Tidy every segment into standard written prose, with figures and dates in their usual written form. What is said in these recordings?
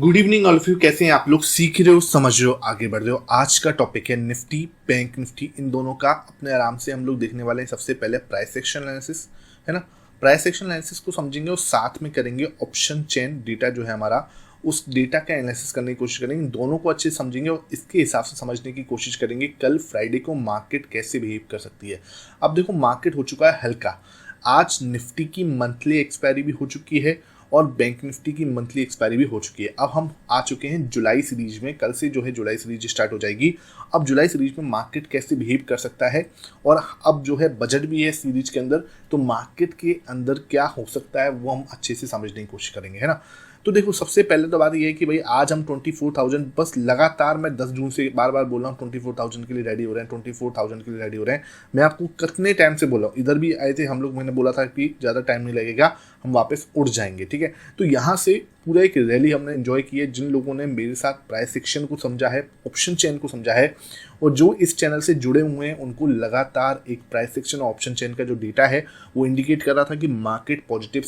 Good evening all of you. कैसे हैं आप लोग? सीख रहे हो, समझ रहे हो, आगे बढ़ रहे हो। आज का टॉपिक है निफ्टी, बैंक निफ्टी, इन दोनों का अपने आराम से हम लोग देखने वाले हैं। सबसे पहले प्राइस एक्शन एनालिसिस, है ना। प्राइस एक्शन एनालिसिस को समझेंगे और साथ में करेंगे ऑप्शन चेन डेटा जो है हमारा, उस डेटा का एनालिसिस करने की कोशिश करेंगे। दोनों को अच्छे से समझेंगे और इसके हिसाब से समझने की कोशिश करेंगे कल फ्राइडे को मार्केट कैसे बिहेव कर सकती है। अब देखो, मार्केट हो चुका है हल्का। आज निफ्टी की मंथली एक्सपायरी भी हो चुकी है और बैंक निफ्टी की मंथली एक्सपायरी भी हो चुकी है। अब हम आ चुके हैं जुलाई सीरीज में। कल से जो है जुलाई सीरीज स्टार्ट हो जाएगी। अब जुलाई सीरीज में मार्केट कैसे बिहेव कर सकता है, और अब जो है बजट भी है सीरीज के अंदर, तो मार्केट के अंदर क्या हो सकता है वो हम अच्छे से समझने की कोशिश करेंगे, है ना। तो देखो, सबसे पहले तो बात ये है कि भाई आज हम 24,000 बस लगातार, मैं 10 जून से बार बार बोल रहा हूँ 24,000 के लिए रेडी हो रहे हैं, 24,000 के लिए रेडी हो रहे हैं। मैं आपको कितने टाइम से बोला हूँ, इधर भी आए थे हम लोग, मैंने बोला था कि ज़्यादा टाइम नहीं लगेगा, हम वापस उड़ जाएंगे, ठीक है। तो यहाँ से पूरा एक रैली हमने एंजॉय की है। जिन लोगों ने मेरे साथ प्राइस एक्शन को समझा है, ऑप्शन चेन को समझा है, और जो इस चैनल से जुड़े हुए हैं, उनको लगातार एक प्राइस एक्शन और ऑप्शन चेन का जो डेटा है वो इंडिकेट कर रहा था कि मार्केट पॉजिटिव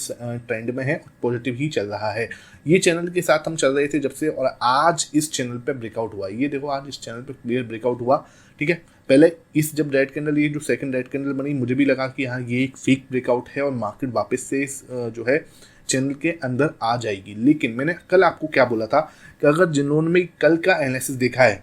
ट्रेंड में है, पॉजिटिव ही चल रहा है। ये चैनल के साथ हम चल रहे थे जब से, और आज इस चैनल पे ब्रेकआउट हुआ। ये देखो, आज इस चैनल पे क्लियर ब्रेकआउट हुआ, ठीक है। पहले इस जब रेड कैंडल, ये जो सेकंड रेड कैंडल बनी, मुझे भी लगा कि हाँ ये एक फेक ब्रेकआउट है और मार्केट वापस से इस जो है चैनल के अंदर आ जाएगी। लेकिन मैंने कल आपको क्या बोला था कि अगर जिन्होंने कल का एनालिसिस देखा है,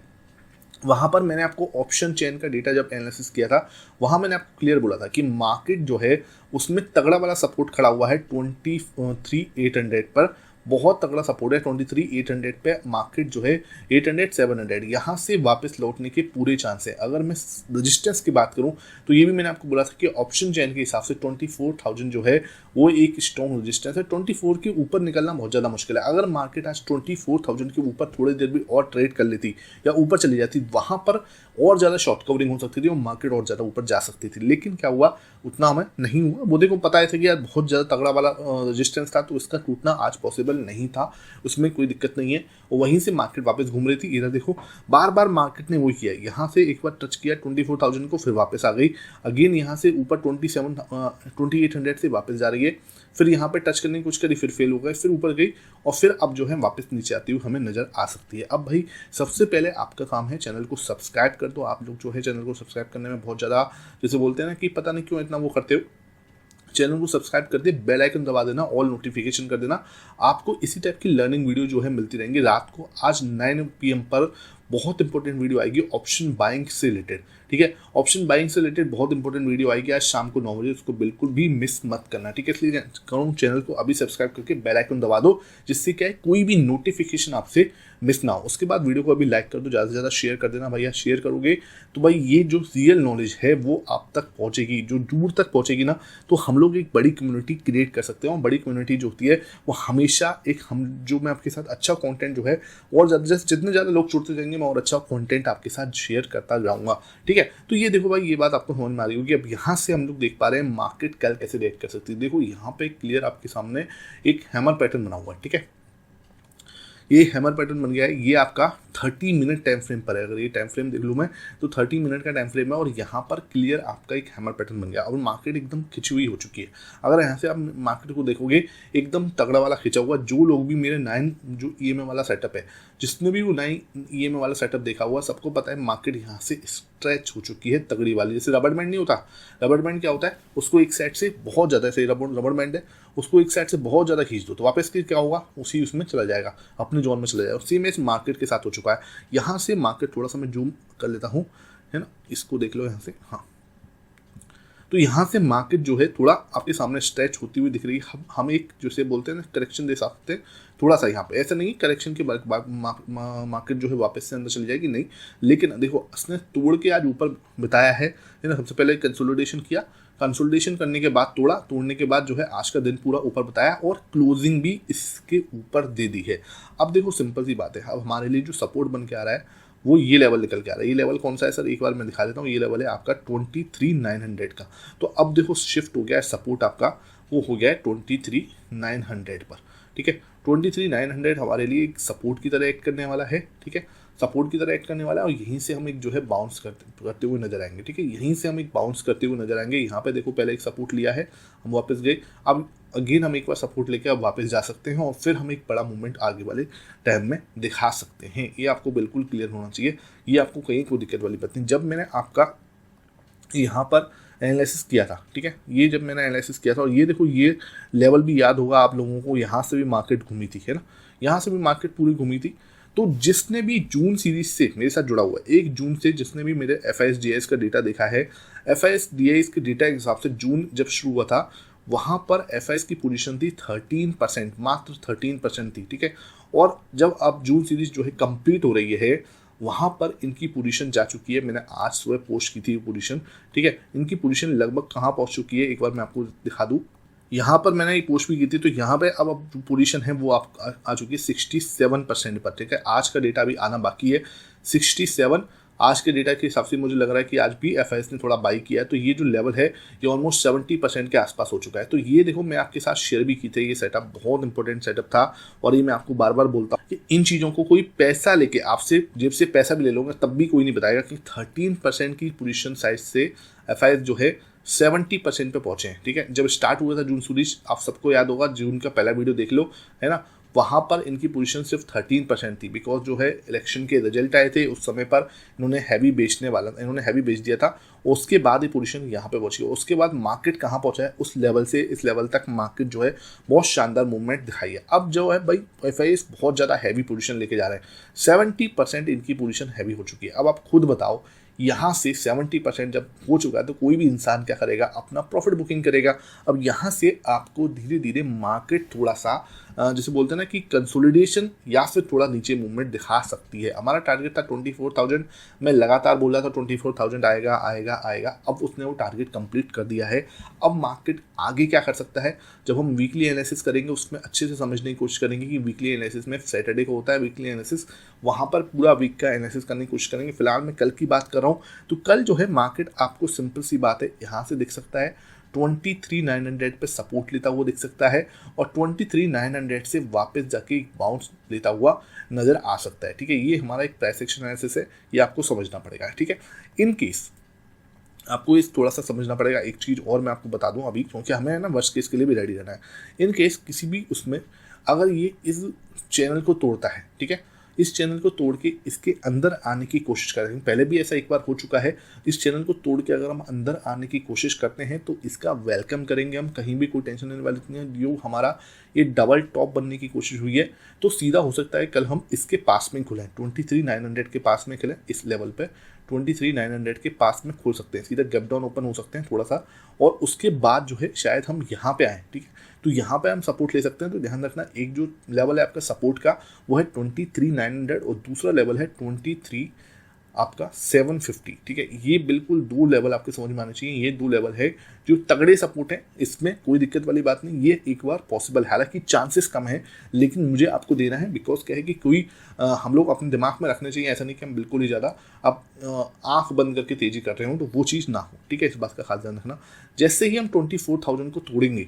वहाँ पर मैंने आपको ऑप्शन चेन का डेटा जब एनालिसिस किया था, वहाँ मैंने आपको क्लियर बोला था कि मार्केट जो है उसमें तगड़ा वाला सपोर्ट खड़ा हुआ है 23,800 पर। बहुत तगड़ा सपोर्ट है 23,800 पे। मार्केट जो है 800 700 यहाँ से वापस लौटने के पूरे चांस है। अगर मैं रजिस्टेंस की बात करूँ तो ये भी मैंने आपको बोला था कि ऑप्शन चेन के हिसाब से 24,000 जो है वो एक स्ट्रॉन्ग रजिस्टेंस है। 24 के ऊपर निकलना बहुत ज़्यादा मुश्किल है। अगर मार्केट आज 24,000 के ऊपर थोड़ी देर भी और ट्रेड कर लेती या ऊपर चली जाती, वहाँ पर और ज़्यादा शॉर्ट कवरिंग हो सकती थी और मार्केट और ज़्यादा ऊपर जा सकती थी। लेकिन क्या हुआ, उतना हमें नहीं हुआ। वो देखो, पता है कि यार बहुत ज़्यादा तगड़ा वाला रजिस्टेंस था, तो इसका टूटना आज पॉसिबल नहीं था, उसमें कोई दिक्कत नहीं है। और वहीं से मार्केट वापस घूम रही थी। इधर देखो, बार बार मार्केट ने वो किया, यहाँ से एक बार टच किया 24,000 को, फिर वापस आ गई। अगेन यहाँ से ऊपर 2800 से वापस जा रही है, फिर यहाँ पे टच करने की कोशिश करी, फिर फेल हो गए, फिर ऊपर गई, और फिर अब जो है वापस नीचे आती हुई हमें नजर आ सकती है। अब भाई सबसे पहले आपका काम है चैनल को सब्सक्राइब कर दो। आप लोग जो है चैनल को सब्सक्राइब करने में बहुत ज़्यादा, जैसे बोलते हैं ना कि पता नहीं क्यों इतना वो करते हो। चैनल को सब्सक्राइब कर दे, बेल आइकन दबा देना, ऑल नोटिफिकेशन कर देना। आपको इसी टाइप की लर्निंग वीडियो जो है मिलती रहेंगी। रात को आज 9 PM पर बहुत इंपॉर्टेंट वीडियो आएगी ऑप्शन बाइंग से रिलेटेड, ठीक है। ऑप्शन बाइंग से रिलेटेड बहुत इंपॉर्टेंट वीडियो आएगी आज शाम को 9 बजे, उसको बिल्कुल भी मिस मत करना, ठीक है। इसलिए कहूँ चैनल को अभी सब्सक्राइब करके बेल आइकन दबा दो, जिससे क्या है कोई भी नोटिफिकेशन आपसे मिस ना हो। उसके बाद वीडियो को अभी लाइक कर दो, ज़्यादा से ज़्यादा शेयर कर देना भैया। शेयर करोगे तो भाई ये जो रियल नॉलेज है वो आप तक पहुँचेगी, जो दूर तक पहुँचेगी ना, तो हम लोग एक बड़ी कम्युनिटी क्रिएट कर सकते हैं। और बड़ी कम्युनिटी जो होती है वो हमेशा एक, हम जो मैं आपके साथ अच्छा कंटेंट जो है, और ज़्यादा जितने ज़्यादा लोग जुड़ते जाएंगे, मैं और अच्छा कंटेंट आपके साथ शेयर करता जाऊँगा, ठीक है। तो ये देखो भाई, ये बात आपको समझ में आ रही होगी। अब यहाँ से हम लोग देख पा रहे हैं मार्केट कल कैसे रिएक्ट कर सकती है। देखो यहाँ पे क्लियर आपके सामने एक हैमर पैटर्न बना हुआ है, ठीक है। ये हैमर पैटर्न बन गया है। ये आपका 30 मिनट टाइम फ्रेम पर है। अगर ये टाइम फ्रेम देख लूँ मैं, तो 30 मिनट का टाइम फ्रेम है, और यहाँ पर क्लियर आपका एक हैमर पैटर्न बन गया। और मार्केट एकदम खिंची हुई हो चुकी है। अगर यहाँ से आप मार्केट को देखोगे, एकदम तगड़ा वाला खिंचा हुआ। जो लोग भी मेरे 9 जो EMA वाला सेटअप है, जिसने भी वो 9 EMA वाला सेटअप देखा हुआ, सबको पता है मार्केट यहाँ से स्ट्रेच हो चुकी है तगड़ी वाली। जैसे रबड़ बैंड नहीं होता, रबड़ बैंड क्या होता है, उसको एक साइड से बहुत ज़्यादा, ऐसे रबड़ बैंड है, उसको एक साइड से बहुत ज़्यादा खींच दो तो वापस क्या होगा, उसी उसमें चला जाएगा, अपने जोन में चला जाएगा। उसी में इस मार्केट के साथ हो चुका है। यहाँ से मार्केट, थोड़ा सा मैं जूम कर लेता हूँ, है ना, इसको देख लो यहाँ से। हाँ, तो यहाँ से मार्केट जो है थोड़ा आपके सामने स्ट्रेच होती हुई दिख रही है। हम एक जैसे बोलते हैं ना, करेक्शन दे सकते हैं थोड़ा सा यहाँ पे। ऐसा नहीं करेक्शन के बाद मार्केट जो है वापस से अंदर चली जाएगी, नहीं। लेकिन देखो, उसने तोड़ के आज ऊपर बताया है ना। सबसे पहले कंसोलिडेशन किया, कंसोलिडेशन करने के बाद तोड़ा, तोड़ने के बाद जो है आज का दिन पूरा ऊपर बताया, और क्लोजिंग भी इसके ऊपर दे दी है। अब देखो, सिंपल सी बात है, अब हमारे लिए जो सपोर्ट बन के आ रहा है वो ये लेवल निकल के आ रहा है। ये लेवल कौन सा है सर, एक बार मैं दिखा देता हूँ। ये लेवल है आपका 23,900 का। तो अब देखो शिफ्ट हो गया है, सपोर्ट आपका वो हो गया है 23,900 पर, ठीक है। 23,900 हमारे लिए एक सपोर्ट की तरह एक्ट करने वाला है, ठीक है, सपोर्ट की तरह एक्ट करने वाला है, और यहीं से हम एक जो है बाउंस करते हुए नजर आएंगे, ठीक है, यहीं से हम एक बाउंस करते हुए नजर आएंगे। यहाँ पे देखो पहले एक सपोर्ट लिया है, हम वापस गए, अब अगेन हम एक बार सपोर्ट लेके अब वापस जा सकते हैं और फिर हम एक बड़ा मूवमेंट आगे वाले टाइम में दिखा सकते हैं। ये आपको बिल्कुल क्लियर होना चाहिए, ये आपको कहीं कोई दिक्कत वाली बात नहीं। जब मैंने आपका यहाँ पर एनालिसिस किया था, ठीक है, ये जब मैंने एनालिसिस किया था, और ये देखो ये लेवल भी याद होगा आप लोगों को, यहाँ से भी मार्केट घूमी थी, है ना, यहाँ से भी मार्केट पूरी घूमी थी। तो जिसने भी जून सीरीज से मेरे साथ जुड़ा हुआ है, 1 जून से जिसने भी मेरे FIS-DIS का डेटा देखा है, FIS-DIS के डेटा के हिसाब से जून जब शुरू हुआ था वहाँ पर FIS की पोजीशन थी 13%, मात्र 13% थी, ठीक है, और जब अब जून सीरीज जो है कंप्लीट हो रही है वहाँ पर इनकी पोजीशन जा चुकी है, मैंने आज सुबह पोस्ट की थी पोजीशन, ठीक है, इनकी पोजीशन लगभग कहाँ पहुँच चुकी है एक बार मैं आपको दिखा दूँ। यहाँ पर मैंने एक पोस्ट भी की थी, तो यहाँ पे अब जो पोजीशन है वो आप आ चुकी है 67% पर, ठीक है, आज का डेटा अभी आना बाकी है। 67 आज के डेटा के हिसाब से मुझे लग रहा है कि आज भी FIS ने थोड़ा बाई किया है, तो ये जो लेवल है ये ऑलमोस्ट 70% के आसपास हो चुका है। तो ये देखो मैं आपके साथ शेयर भी की थी, ये सेटअप बहुत इंपॉर्टेंट सेटअप था, और ये मैं आपको बार बार बोलता हूँ कि इन चीज़ों को कोई पैसा लेके आपसे जेब से पैसा भी ले लूँगा तब भी कोई नहीं बताएगा कि 13% की पोजीशन साइज से FIS जो है 70% पे पहुंचे हैं, ठीक है। जब स्टार्ट हुआ था जून सीरीज, आप सबको याद होगा, जून का पहला वीडियो देख लो, है ना, वहाँ पर इनकी पोजीशन सिर्फ 13% थी, बिकॉज जो है इलेक्शन के रिजल्ट आए थे उस समय पर इन्होंने हैवी बेच दिया था, उसके बाद ये पोजीशन यहाँ पे पहुंची। उसके बाद मार्केट कहाँ पहुंचा है, उस लेवल से इस लेवल तक मार्केट जो है बहुत शानदार मूवमेंट दिखाई है। अब जो है भाई FIS बहुत ज़्यादा हैवी पोजीशन लेके जा रहे हैं, 70% इनकी पोजीशन हैवी हो चुकी है। अब आप खुद बताओ, यहाँ से 70% जब हो चुका है तो कोई भी इंसान क्या करेगा, अपना प्रॉफिट बुकिंग करेगा। अब यहाँ से आपको धीरे धीरे मार्केट थोड़ा सा जैसे बोलते हैं ना कि कंसोलिडेशन या फिर थोड़ा नीचे मूवमेंट दिखा सकती है। हमारा टारगेट था 24,000, मैं लगातार बोल रहा था 24,000 आएगा आएगा आएगा, अब उसने वो टारगेट कंप्लीट कर दिया है। अब मार्केट आगे क्या कर सकता है, जब हम वीकली एनालिसिस करेंगे उसमें अच्छे से समझने की कोशिश करेंगे कि वीकली एनालिसिस में सैटरडे को होता है वीकली एनालिसिस, वहाँ पर पूरा वीक का एनालिसिस करने की कोशिश करेंगे। फिलहाल मैं कल की बात कर रहा हूँ, तो कल जो है मार्केट आपको सिंपल सी बात है यहाँ से दिख सकता है 23,900 पे सपोर्ट लेता हुआ दिख सकता है, और 23,900 से वापस जाके एक बाउंस लेता हुआ नज़र आ सकता है, ठीक है। ये हमारा एक प्राइस एक्शन एनालिसिस है, ये आपको समझना पड़ेगा, ठीक है। इन केस आपको इस थोड़ा सा समझना पड़ेगा, एक चीज़ और मैं आपको बता दूं अभी, क्योंकि हमें ना वर्स्ट केस के लिए भी रेडी रहना है। इन केस किसी भी उसमें अगर ये इस चैनल को तोड़ता है, ठीक है, इस चैनल को तोड़ के इसके अंदर आने की कोशिश करेंगे, पहले भी ऐसा एक बार हो चुका है, इस चैनल को तोड़ के अगर हम अंदर आने की कोशिश करते हैं तो इसका वेलकम करेंगे हम, कहीं भी कोई टेंशन लेने वाली नहीं है। जो हमारा ये डबल टॉप बनने की कोशिश हुई है, तो सीधा हो सकता है कल हम इसके पास में खुलें, 23,900 के पास में खुलें, इस लेवल पे 23,900 के पास में खोल सकते हैं, सीधा गैप डाउन ओपन हो सकते हैं थोड़ा सा, और उसके बाद जो है शायद हम यहाँ पे आएँ, ठीक है, तो यहाँ पे हम सपोर्ट ले सकते हैं। तो ध्यान रखना, एक जो लेवल है आपका सपोर्ट का वो है 23,900 और दूसरा लेवल है 23 आपका 750, ठीक है। ये बिल्कुल दो लेवल आपके समझ में आने चाहिए, ये दो लेवल है जो तगड़े सपोर्ट है, इसमें कोई दिक्कत वाली बात नहीं, ये एक बार पॉसिबल है, हालांकि चांसेस कम है, लेकिन मुझे आपको देना है, बिकॉज क्या है कि कोई हम लोग अपने दिमाग में रखने चाहिए, ऐसा नहीं कि हम बिल्कुल ही ज़्यादा अब आँख बंद करके तेजी कर रहे हो, तो वो चीज़ ना हो, ठीक है, इस बात का खास ध्यान रखना। जैसे ही हम 24,000 को तोड़ेंगे,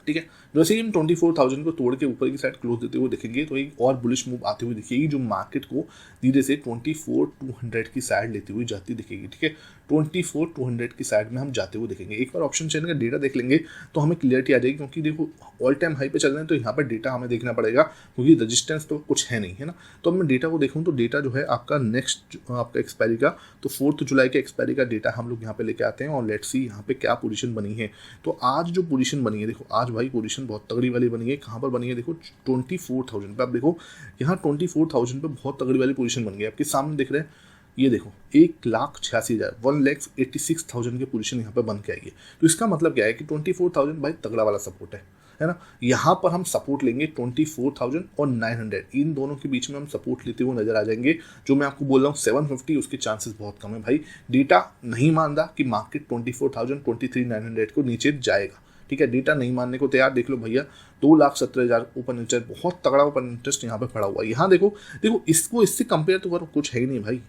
ठीक है, जैसे ही हम 24,000 को तोड़ के ऊपर की साइड क्लोज देते हुए देखेंगे तो एक और बुलिश मूव आती हुई दिखेगी, जो मार्केट को धीरे से 24,200 की साइड लेती हुई जाती दिखेगी, ठीक है, 24,200 की साइड में हम जाते हुए देखेंगे। एक बार ऑप्शन चेन का डेटा देख लेंगे तो हमें क्लियरिटी आ जाएगी, क्योंकि देखो ऑल टाइम हाई पे चल रहे हैं, तो यहाँ पर डेटा हमें देखना पड़ेगा, क्योंकि रजिस्टेंस तो कुछ है नहीं, है ना। तो अब मैं डेटा को देखूँ तो डेटा जो है आपका नेक्स्ट आपका एक्सपायरी का, तो 4 जुलाई के एक्सपायरी का डेटा हम लोग यहाँ पे लेके आते हैं, और लेट्स सी यहाँ पे क्या पोजीशन बनी है। तो आज जो पोजीशन बनी है, देखो आज भाई पोजीशन बहुत तगड़ी वाली बनी है, कहाँ पर बनी है, देखो 24,000 पे। आप देखो यहाँ 24,000 पे बहुत तगड़ी वाली पोजीशन बन गई, आपके सामने दिख रहे हैं, ये देखो 1,86,000 1,86,000 की पोजीशन यहाँ पे बन के आई है। तो इसका मतलब क्या है कि 24,000 भाई तगड़ा वाला सपोर्ट है ना। यहाँ पर हम सपोर्ट लेंगे 24,000 और 900, इन दोनों के बीच में हम सपोर्ट लेते हुए नजर आ जाएंगे। जो मैं आपको बोल रहा हूँ 750, उसके चांसेस बहुत कम है भाई, डेटा नहीं मान रहा कि मार्केट 24,000 23,900 को नीचे जाएगा, ठीक है, डेटा नहीं मानने को तैयार। देख लो भैया 2,17,000 ओपन इंटरेस्ट, बहुत तगड़ा ओपन इंटरेस्ट यहाँ पे पड़ा हुआ है। यहाँ देखो इसको इससे कंपेयर तो करो, कुछ है ही नहीं भाई,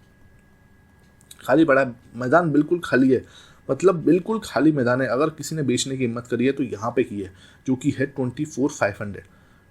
खाली पड़ा है मैदान, बिल्कुल खाली है, मतलब बिल्कुल खाली मैदान है। अगर किसी ने बेचने की हिम्मत करी है तो यहाँ पे की है, जो कि है 24,500,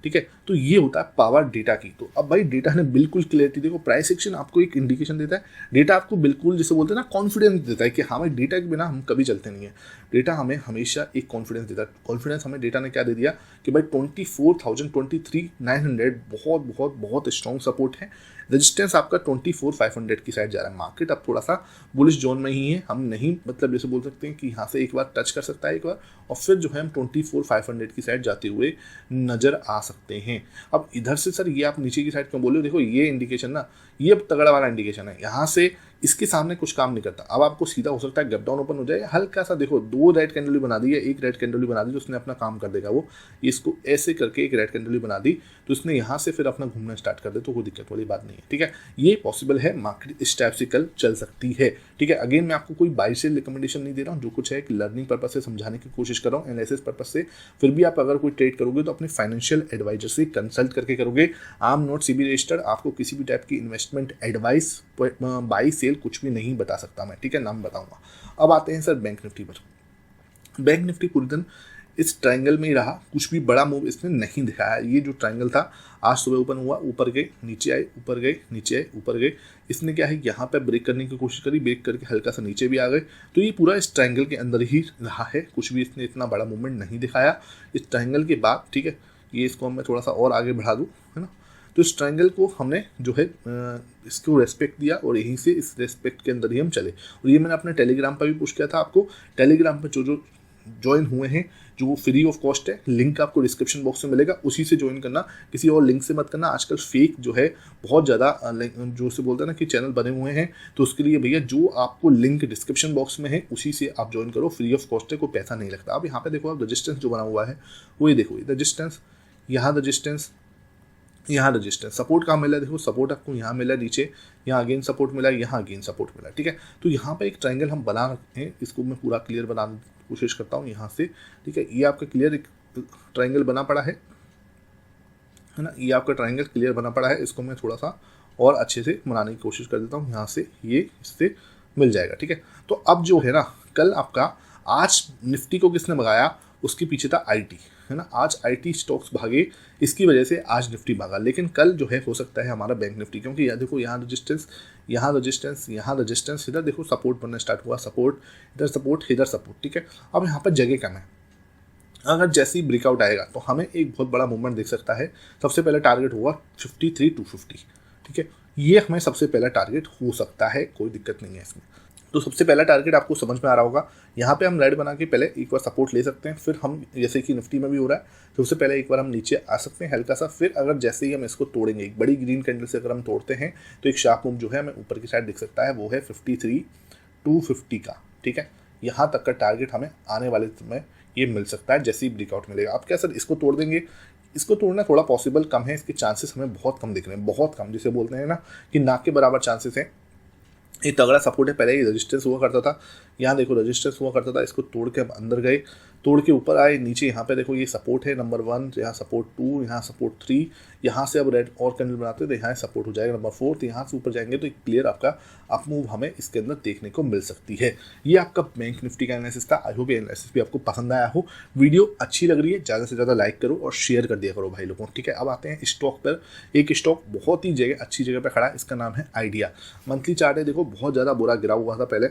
ठीक है। तो ये होता है पावर डेटा की। तो अब भाई डेटा ने बिल्कुल क्लियरिटी, देखो प्राइस एक्शन आपको एक इंडिकेशन देता है, डेटा आपको बिल्कुल जिसे बोलते हैं ना कॉन्फिडेंस देता है कि हाँ भाई डेटा के बिना हम कभी चलते नहीं है। डेटा हमें हमेशा एक कॉन्फिडेंस देता है। कॉन्फिडेंस हमें डेटा ने क्या दे दिया कि भाई 24,023,900 बहुत बहुत बहुत स्ट्रॉन्ग सपोर्ट है। रेजिस्टेंस आपका 24,500 की साइड जा रहा है। मार्केट अब थोड़ा सा बुलिश जोन में ही है, हम नहीं मतलब जैसे बोल सकते हैं कि यहाँ से एक बार टच कर सकता है एक बार, और फिर जो है हम 24,500 की साइड जाते हुए नजर आ सकते हैं। अब इधर से सर ये आप नीचे की साइड क्यों बोले, देखो ये इंडिकेशन ना, ये तगड़ा वाला इंडिकेशन है, यहाँ से इसके सामने कुछ काम नहीं करता। अब आपको सीधा हो सकता है गैप डाउन ओपन हो जाए, हल्का सा देखो 2 रेड कैंडल बना दी है, एक रेड कैंडल बना दी तो उसने अपना काम कर देगा। वो इसको ऐसे करके एक रेड कैंडल बना दी तो उसने यहाँ से फिर अपना घूमना स्टार्ट कर दे, तो कोई दिक्कत वाली बात नहीं है, ठीक है। ये पॉसिबल है, मार्केट इस टाइप से कल चल सकती है, ठीक है। अगेन मैं आपको कोई बाई सेल रिकमेंडेशन नहीं दे रहा हूँ, जो कुछ है एक लर्निंग पर्पज से समझाने की कोशिश कर रहा हूँ, एनालिसिस पर्पज से। फिर भी आप अगर कोई ट्रेड करोगे तो अपने फाइनेंशियल एडवाइजर से कंसल्ट करके करोगे। आम नॉट सीबी रजिस्टर्ड, आपको किसी भी टाइप की इन्वेस्टमेंट एडवाइस बाई सेल कुछ भी नहीं बता सकता मैं, ठीक है, नाम बताऊंगा। अब आते हैं सर बैंक निफ्टी पर। बैंक निफ्टी पूरे दिन इस ट्रायंगल में ही रहा, कुछ भी बड़ा मूव इसने नहीं दिखाया। ये जो ट्रायंगल था आज सुबह ओपन हुआ, ऊपर गए नीचे आए, ऊपर गए नीचे आए, ऊपर गए, इसने क्या है यहाँ पे ब्रेक करने की कोशिश करी, ब्रेक करके हल्का सा नीचे भी आ गए। तो ये पूरा इस ट्रायंगल के अंदर ही रहा है, कुछ भी इसने इतना बड़ा मूवमेंट नहीं दिखाया इस ट्रायंगल के बाद, ठीक है। ये इसको मैं थोड़ा सा और आगे बढ़ा दूँ, है ना। तो इस ट्रायंगल को हमने जो है इसको रेस्पेक्ट दिया और यहीं से इस रेस्पेक्ट के अंदर ही हम चले। और ये मैंने अपने टेलीग्राम पर भी पूछ किया था आपको, टेलीग्राम पर जो ज्वाइन हुए हैं, जो फ्री ऑफ कॉस्ट है, लिंक आपको डिस्क्रिप्शन बॉक्स में मिलेगा, उसी से ज्वाइन करना, किसी और लिंक से मत करना। आजकल फेक जो है बहुत ज़्यादा जो से बोलते हैं ना कि चैनल बने हुए हैं, तो उसके लिए भैया जो आपको लिंक डिस्क्रिप्शन बॉक्स में है उसी से आप ज्वाइन करो, फ्री ऑफ कॉस्ट है, कोई पैसा नहीं लगता। अब यहाँ पे देखो आप रजिस्टेंस जो बना हुआ है वो ये देखो, रजिस्टेंस, यहाँ रजिस्टेंस, यहाँ रजिस्टेंस, सपोर्ट कहाँ मिला है, देखो सपोर्ट आपको यहाँ मिला नीचे, यहाँ अगेन सपोर्ट मिला, यहाँ अगेन सपोर्ट मिला, ठीक है। तो यहाँ पे एक ट्रायंगल हम बना रखे हैं, इसको मैं पूरा क्लियर बनाने की कोशिश करता हूँ यहाँ से, ठीक है। ये आपका क्लियर एक ट्रायंगल बना पड़ा है ना, ये आपका ट्रायंगल क्लियर बना पड़ा है, इसको मैं थोड़ा सा और अच्छे से बनाने की कोशिश कर देता हूँ, यहाँ से ये इससे मिल जाएगा, ठीक है। तो अब जो है ना, कल आपका आज निफ्टी को किसने भगाया, उसके पीछे था आईटी, है ना। आज आईटी स्टॉक्स भागे, इसकी वजह से आज निफ्टी भागा। लेकिन कल जो है हो सकता है हमारा बैंक निफ्टी, क्योंकि यहाँ देखो यहाँ रजिस्टेंस, यहाँ रजिस्टेंस, यहाँ रजिस्टेंस, इधर देखो सपोर्ट बनना स्टार्ट हुआ, सपोर्ट, इधर सपोर्ट, इधर सपोर्ट, ठीक है। अब यहाँ पर जगह कम है, अगर जैसे ही ब्रेकआउट आएगा तो हमें एक बहुत बड़ा मूवमेंट दिख सकता है। सबसे पहला टारगेट होगा 53,250, ठीक है। ये हमें सबसे पहला टारगेट हो सकता है, कोई दिक्कत नहीं है इसमें। तो सबसे पहला टारगेट आपको समझ में आ रहा होगा, यहाँ पे हम रेड बना के पहले एक बार सपोर्ट ले सकते हैं, फिर हम जैसे कि निफ्टी में भी हो रहा है, तो सबसे पहले एक बार हम नीचे आ सकते हैं हल्का सा, फिर अगर जैसे ही हम इसको तोड़ेंगे, एक बड़ी ग्रीन कैंडल से अगर हम तोड़ते हैं तो एक शार्प मूव जो है हमें ऊपर की साइड दिख सकता है, वो है 53,250 का, ठीक है। यहाँ तक का टारगेट हमें आने वाले समय ये मिल सकता है जैसे ही ब्रेकआउट मिलेगा। आप क्या सर इसको तोड़ देंगे, इसको तोड़ना थोड़ा पॉसिबल कम है, इसके चांसेस हमें बहुत कम दिख रहे हैं, बहुत कम, जिसे बोलते हैं ना कि ना के बराबर चांसेस हैं। ये तगड़ा सपोर्ट है, पहले ही रजिस्टेंस हुआ करता था, यहाँ देखो रजिस्टेंस हुआ करता था, इसको तोड़ के हम अंदर गए, तोड़ के ऊपर आए, नीचे यहाँ पे देखो ये सपोर्ट है नंबर 1, यहाँ सपोर्ट 2, यहाँ सपोर्ट 3, यहाँ से अब रेड और कैंडल बनाते हैं तो यहाँ सपोर्ट हो जाएगा नंबर 4, तो यहाँ से ऊपर जाएंगे तो एक क्लियर आपका अप मूव हमें इसके अंदर देखने को मिल सकती है। ये आपका बैंक निफ्टी का एनालिसिस था। आई होप ये एनालिसिस भी आपको पसंद आया हो। वीडियो अच्छी लग रही है, ज़्यादा से ज़्यादा लाइक करो और शेयर कर दिया करो भाई लोगों, ठीक है। अब आते हैं स्टॉक पर। एक स्टॉक बहुत ही जगह अच्छी जगह पर खड़ा है, इसका नाम है आइडिया। मंथली चार्ट है, देखो बहुत ज़्यादा बुरा गिरा हुआ था पहले।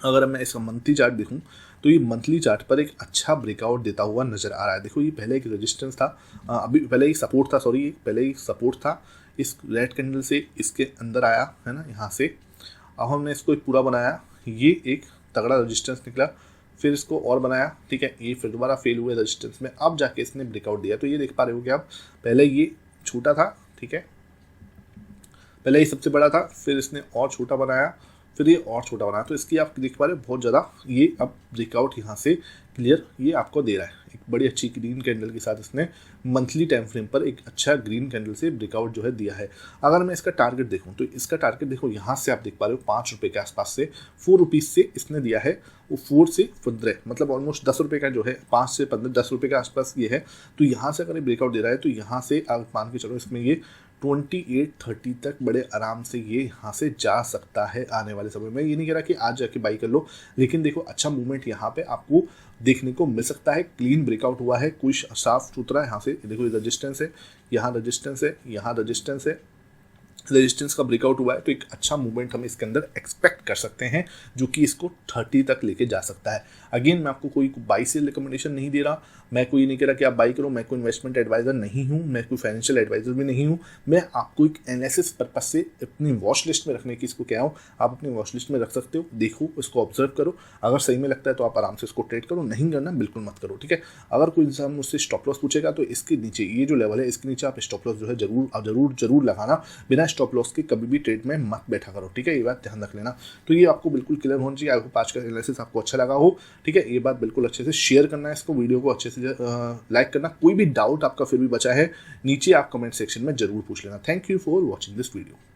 अगर मैं इसका मंथली चार्ट देखूं तो ये मंथली चार्ट पर एक अच्छा ब्रेकआउट देता हुआ नजर आ रहा है। देखो ये पहले एक रेजिस्टेंस था, अभी पहले ही सपोर्ट था, सॉरी पहले ही सपोर्ट था, इस रेड कैंडल से इसके अंदर आया है ना, यहाँ से। अब हमने इसको एक पूरा बनाया, ये एक तगड़ा रेजिस्टेंस निकला, फिर इसको और बनाया, ठीक है। ये फिर दोबारा फेल हुए रेजिस्टेंस में, अब जाके इसने ब्रेकआउट दिया। तो ये देख पा रहे हो कि आप, पहले ये छोटा था, ठीक है, पहले ये सबसे बड़ा था, फिर इसने और छोटा बनाया, फिर ये और छोटा बनाया। तो इसकी आप देख पा रहे हो बहुत ज़्यादा ये अब ब्रेकआउट यहाँ से क्लियर ये आपको दे रहा है, एक बड़ी अच्छी ग्रीन कैंडल के साथ इसने मंथली टाइम फ्रेम पर एक अच्छा ग्रीन कैंडल से ब्रेकआउट जो है दिया है। अगर मैं इसका टारगेट देखूँ तो इसका टारगेट देखो यहाँ से आप देख पा रहे हो 5 रुपये के आसपास से, 4 रुपीज़ से इसने दिया है, वो 4 से 15 मतलब ऑलमोस्ट 10 रुपये का जो है, 5 से 15 10 रुपये के आसपास ये है। तो यहाँ से अगर ये ब्रेकआउट दे रहा है तो यहाँ से आप मान के चलो इसमें ये 2830 तक बड़े आराम से ये यहाँ से जा सकता है आने वाले समय में। ये नहीं कह रहा कि आज जाके बाई कर लो, लेकिन देखो अच्छा मूवमेंट यहाँ पे आपको देखने को मिल सकता है। क्लीन ब्रेकआउट हुआ है, कोई साफ सुथरा, यहाँ से देखो रजिस्टेंस है, यहाँ रजिस्टेंस है, यहाँ रजिस्टेंस है, रेजिस्टेंस का ब्रेकआउट हुआ है, तो एक अच्छा मूवमेंट हम इसके अंदर एक्सपेक्ट कर सकते हैं जो कि इसको 30 तक लेके जा सकता है। अगेन मैं आपको कोई बाई सेल रिकमेंडेशन नहीं दे रहा, मैं कोई नहीं कह रहा कि आप बाई करो, मैं कोई इन्वेस्टमेंट एडवाइजर नहीं हूँ, मैं कोई फाइनेंशियल एडवाइजर भी नहीं हूँ, मैं आपको एक एनालिसिस पर्पज से अपनी वॉच लिस्ट में रखने की इसको कह रहा हूँ। आप अपनी वॉच लिस्ट में रख सकते हो, देखो इसको ऑब्जर्व करो, अगर सही में लगता है तो आप आराम से इसको ट्रेड करो, नहीं करना बिल्कुल मत करो, ठीक है। अगर कोई इंसान मुझसे स्टॉप लॉस पूछेगा तो इसके नीचे ये जो लेवल है इसके नीचे आप स्टॉप लॉस जो है जरूर लगाना, बिना स्टॉप लॉस के कभी भी ट्रेड में मत बैठा करो, ठीक है, ये बात ध्यान रख लेना। तो ये आपको बिल्कुल क्लियर होना चाहिए। आई होप आज का एनालिसिस आपको अच्छा लगा हो, ठीक है, ये बात बिल्कुल अच्छे से शेयर करना है, इसको वीडियो को अच्छे से लाइक करना। कोई भी डाउट आपका फिर भी बचा है नीचे आप कमेंट सेक्शन में जरूर पूछ लेना। Thank you for watching this video.